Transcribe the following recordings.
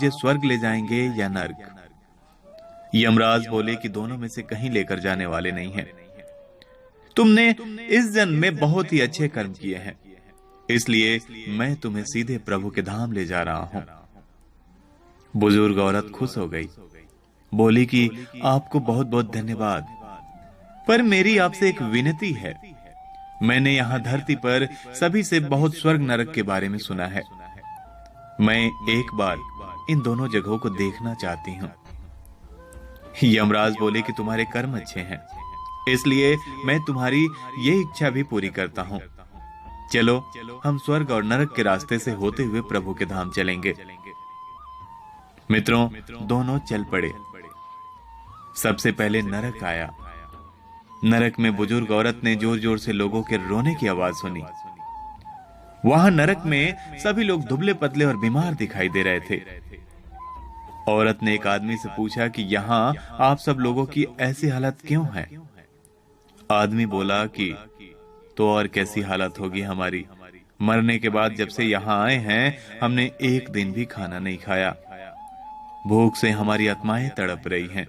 मुझे स्वर्ग ले जाएंगे या नर्क? यमराज बोले कि दोनों में से कहीं लेकर जाने वाले नहीं हैं। तुमने इस जन्म में बहुत ही अच्छे कर्म किए हैं, इसलिए मैं तुम्हें सीधे प्रभु के धाम ले जा रहा हूं। बुजुर्ग औरत खुश हो गई, बोली कि आपको बहुत बहुत धन्यवाद, पर मेरी आपसे एक विनती है। मैंने यहां धरती पर सभी से बहुत स्वर्ग नरक के बारे में सुना है। मैं एक बार इन दोनों जगहों को देखना चाहती हूं। यमराज बोले कि तुम्हारे कर्म अच्छे हैं, इसलिए मैं तुम्हारी ये इच्छा भी पूरी करता हूं। चलो हम स्वर्ग और नरक के रास्ते से होते हुए प्रभु के धाम चलेंगे। मित्रों, दोनों चल पड़े। सबसे पहले नरक आया। नरक में बुजुर्ग औरत ने जोर जोर से लोगों के रोने की आवाज सुनी। वहां नरक में सभी लोग दुबले पतले और बीमार दिखाई दे रहे थे। औरत ने एक आदमी से पूछा कि यहां आप सब लोगों की ऐसी हालत क्यों है? आदमी बोला कि तो और कैसी हालत होगी हमारी, मरने के बाद जब से यहां आए हैं हमने एक दिन भी खाना नहीं खाया, भूख से हमारी आत्माएं तड़प रही हैं।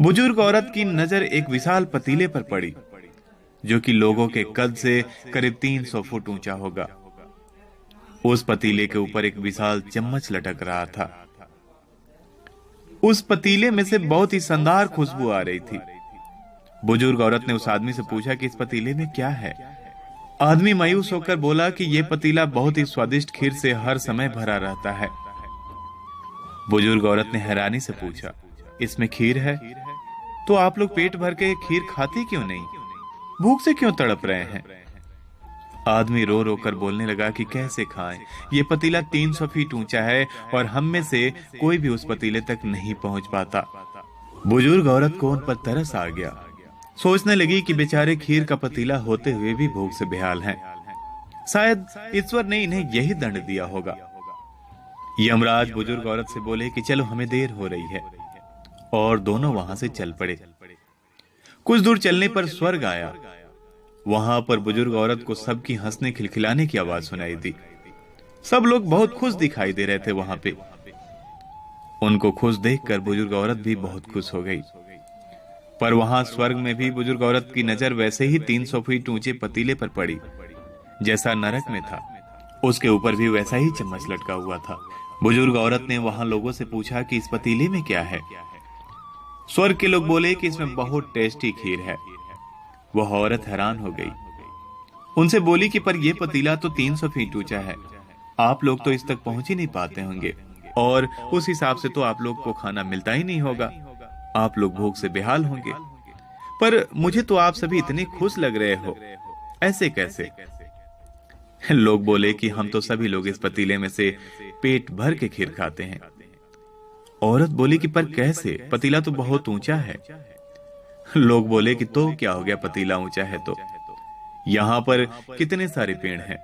बुजुर्ग औरत की नजर एक विशाल पतीले पर पड़ी, जो कि लोगों के कद से करीब 300 फुट ऊंचा होगा। उस पतीले के ऊपर एक विशाल चम्मच लटक रहा था। उस पतीले में से बहुत ही शानदार खुशबू आ रही थी। बुजुर्ग औरत ने उस आदमी से पूछा कि इस पतीले में क्या है? आदमी मायूस होकर बोला कि यह पतीला बहुत ही स्वादिष्ट खीर से हर समय भरा रहता है। बुजुर्ग औरत ने हैरानी से पूछा, इसमें खीर है? तो आप लोग पेट भर के खीर खाते क्यों नहीं? भूख से क्यों तड़प रहे हैं? आदमी रो रो कर बोलने लगा कि कैसे खाएं? ये पतीला 300 फीट ऊंचा है और हम में से कोई भी उस पतीले तक नहीं पहुंच पाता। बुजुर्ग औरत को उन पर तरस आ गया। सोचने लगी कि बेचारे खीर का पतीला होते हुए भी भूख से बेहाल हैं। शायद ईश्वर ने इन्हें यही दंड दिया होगा। यमराज बुजुर्ग औरत से बोले कि चलो हमें देर हो रही है, और दोनों वहां से चल पड़े। कुछ दूर चलने पर स्वर्ग आया। वहां पर बुजुर्ग औरत को सबकी हंसने खिलखिलाने की आवाज सुनाई दी। सब लोग बहुत खुश दिखाई दे रहे थे वहां पे। उनको खुश देखकर बुजुर्ग औरत भी बहुत खुश हो गई। पर वहां स्वर्ग में भी बुजुर्ग औरत की नजर वैसे ही 300 फीट ऊंचे पतीले पर पड़ी, जैसा नरक में था। उसके ऊपर भी वैसा ही चम्मच लटका हुआ था। बुजुर्ग औरत ने वहां लोगों से पूछा कि इस पतीले में क्या है? स्वर्ग के लोग बोले कि इसमें बहुत टेस्टी खीर है। वह औरत हैरान हो गई। उनसे बोली कि पर यह पतीला तो 300 फीट ऊंचा है, आप लोग तो इस तक पहुंच ही नहीं पाते होंगे, और उस हिसाब से तो आप लोग को खाना मिलता ही नहीं होगा, आप लोग भूख से बेहाल होंगे। पर मुझे तो आप सभी इतने खुश लग रहे हो, ऐसे कैसे? लोग बोले कि हम तो सभी लोग इस पतीले में से पेट भर के खीर खाते हैं। औरत बोली कि पर कैसे? पतीला तो बहुत ऊंचा है। लोग बोले कि तो क्या हो गया, पतीला ऊंचा है तो यहां पर कितने सारे पेड़ हैं।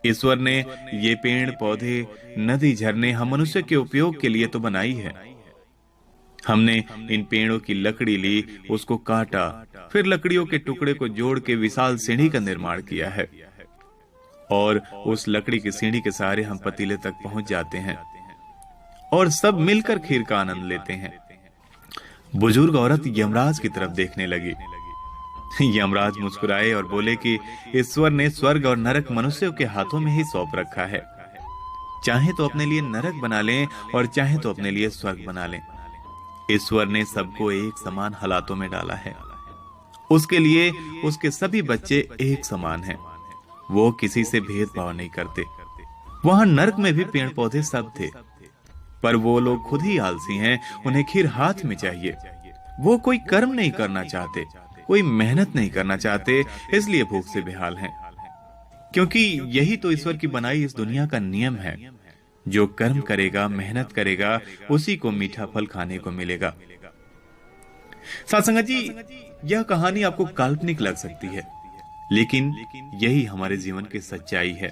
ईश्वर ने ये पेड़ पौधे, नदी, झरने हम मनुष्य के उपयोग के लिए तो बनाई है। हमने इन पेड़ों की लकड़ी ली, उसको काटा, फिर लकड़ियों के टुकड़े को जोड़ के विशाल सीढ़ी का निर्माण किया है, और उस लकड़ी की सीढ़ी के सहारे हम पतीले तक पहुंच जाते हैं और सब मिलकर खीर का आनंद लेते हैं। बुजुर्ग औरत यमराज की तरफ देखने लगी। यमराज मुस्कुराए और बोले कि ईश्वर ने स्वर्ग और नरक मनुष्यों के हाथों में ही सौंप रखा है। चाहे तो अपने लिए नरक बना लें और चाहे तो अपने लिए स्वर्ग बना लें। ईश्वर ने सबको एक समान हालातों में डाला है। उसके लिए उसके सभी बच्चे एक समान हैं। वो किसी से भेदभाव नहीं करते। वहां नरक में भी पेड़ पौधे सब थे, पर वो लोग खुद ही आलसी हैं। उन्हें खीर हाथ में चाहिए। वो कोई कर्म नहीं करना चाहते, कोई मेहनत नहीं करना चाहते, इसलिए भूख से बेहाल हैं। क्योंकि यही तो ईश्वर की बनाई इस दुनिया का नियम है। जो कर्म करेगा, मेहनत करेगा, उसी को मीठा फल खाने को मिलेगा। साथ जी, यह कहानी आपको काल्पनिक लग सकती है, लेकिन यही हमारे जीवन की सच्चाई है।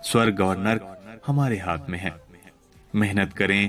स्वर्ग और नर्क हमारे हाथ में है। मेहनत करें,